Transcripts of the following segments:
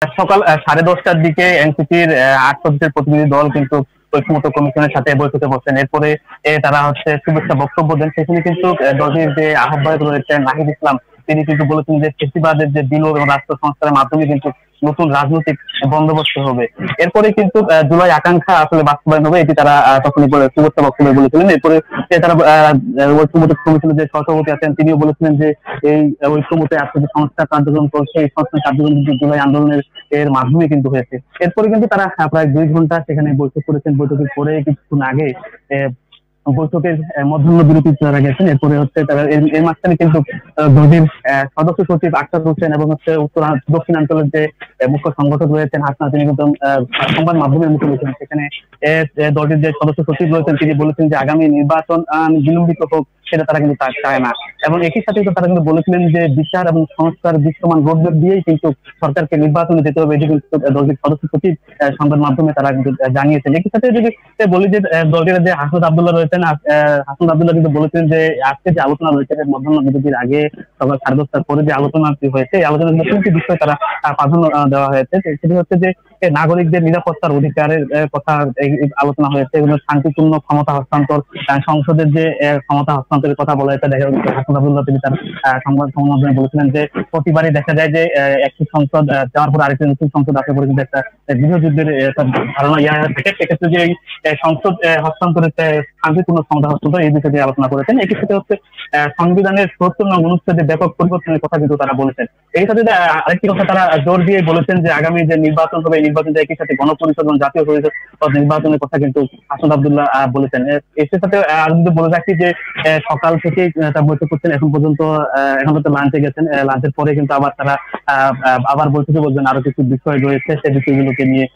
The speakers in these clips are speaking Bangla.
সকাল 10:30টার দিকে এনসিপির ৮ সদস্যের প্রতিনিধি দল কিন্তু ঐক্যমত্য কমিশনের সাথে বৈঠকে বসেন। এরপরে তারা শুভেচ্ছা বক্তব্য দেন। সেখানে কিন্তু দলটির যে আহ্বায়ক রয়েছেন নাহিদ ইসলাম, তিনি কিন্তু বলেছেন যে ফ্যাসিবাদের যে বিলোপ এবং রাষ্ট্র সংস্কারের মাধ্যমে কিন্তু নতুন রাজনৈতিক বন্দোবস্ত হবে। এরপরে কিন্তু জুলাই আকাঙ্ক্ষা আসলে বাস্তবায়ন হবে, এটি তারা তখনই শুভেচ্ছা বক্তব্যে বলেছিলেন। এরপরে তারা ঐক্যমত্য কমিশনের যে সহসভাপতি আছেন তিনিও বলেছিলেন যে এই ঐক্যমত্যে আজকে যে সংস্কার কার্যক্রম করছে, এই সংস্কার কার্যক্রম কিন্তু জুলাই আন্দোলনের এর মাধ্যমে কিন্তু হয়েছে। এরপরে কিন্তু তারা প্রায় 2 ঘন্টা সেখানে বৈঠক করেছেন। বৈঠকের পরে কিছুক্ষণ আগে বৈঠকের মধ্যাহ্ন বিরতি তারা গেছেন। এরপরে তারা এর মাঝখানে কিন্তু দলটির সদস্য সচিব আখতার হোসেন এবং দক্ষিণাঞ্চলের যে মুখ্য সংগঠক রয়েছেন হাসনা, তিনি কিন্তু সংবাদ মাধ্যমের মুখে বলেছেন। সেখানে দলটির যে সদস্য সচিব রয়েছেন তিনি বলেছেন যে আগামী নির্বাচন বিলম্বিত হোক, সেটা তারা কিন্তু চায় না। এবং একই সাথে তারা কিন্তু বলেছিলেন যে বিচার এবং সংস্কার দৃশ্যমান রোডম্যাপ দিয়েই কিন্তু সরকারকে নির্বাচনে যেতে হবে, এটি কিন্তু দলটির সদস্য সচিব সংবাদ মাধ্যমে তারা কিন্তু জানিয়েছেন। একই সাথে যদি বলি যে দলটির যে হাসনাত আব্দুল্লাহ রয়েছেন, হাসনাত আব্দুল্লাহ কিন্তু বলেছেন যে আজকে যে আলোচনা রয়েছে মধ্যাহ্ন বিরতির আগে সকাল 10:30টার পরে যে আলোচনা হয়েছে, এই আলোচনার কিন্তু 3টি বিষয় তারা প্রাধান্য দেওয়া হয়েছে। সেটি হচ্ছে যে নাগরিকদের নিরাপত্তার অধিকারের কথা আলোচনা হয়েছে, এবং শান্তিপূর্ণ ক্ষমতা হস্তান্তর, সংসদের যে ক্ষমতা হস্তান্তরের কথা বলা হয়েছে। দেখা যাচ্ছে হাসনাত আব্দুল্লাহ তিনি তার সংবাদ সম্মেলনে বলেছিলেন যে প্রতিবারই দেখা যায় যে একটি সংসদ যাওয়ার পর আরেকটি নতুন সংসদ আসার পরে কিন্তু একটা গৃহযুদ্ধের ধারণা থাকে। সেক্ষেত্রে যে সংসদ হস্তান্তরের শান্তিপূর্ণ ক্ষমতা হস্তান্তর, এই বিষয়ে আলোচনা করেছেন। একই সাথে সংবিধানের ৭০ নং অনুচ্ছেদে ব্যাপক পরিবর্তনের কথা কিন্তু তারা বলেছেন। এই সাথে আরেকটি কথা তারা জোর দিয়ে বলেছেন যে আগামী যে নির্বাচন হবে, এই নির্বাচনটা একই সাথে গণপরিষদ এবং জাতীয় পরিষদ নির্বাচনের কথা কিন্তু হাসনাত আব্দুল্লাহ বলেছেন। এর সাথে আর যদি বলে রাখি যে সকাল থেকে তারা বৈঠক করছেন, এখন পর্যন্ত লাঞ্চে গেছেন। লাঞ্চের পরে কিন্তু আবার তারা আবার বৈঠকে বলবেন, আরো কিছু বিষয় রয়েছে, সেই বিষয়গুলোকে নিয়ে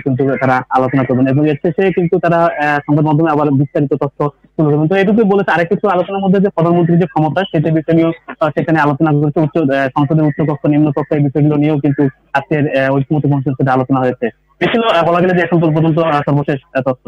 কিন্তু তারা আলোচনা করবেন, এবং এর শেষে কিন্তু তারা সংবাদ মাধ্যমে আবার বিস্তারিত তথ্য তুলে ধরবেন। তো এটুকুই বলেছে। আরেক কিছু আলোচনার মধ্যে যে প্রধানমন্ত্রীর যে ক্ষমতা, সেটা বিষয় নিয়েও সেখানে আলোচনা করেছে। সংসদের উচ্চকক্ষ নিম্নকক্ষ এই বিষয়গুলো নিয়েও কিন্তু আজকের ঐক্যমত্য কমিশনের সাথে আলোচনা হয়েছে। এ ছিল বলা গেলে যে এখন পর্যন্ত সর্বশেষ তথ্য।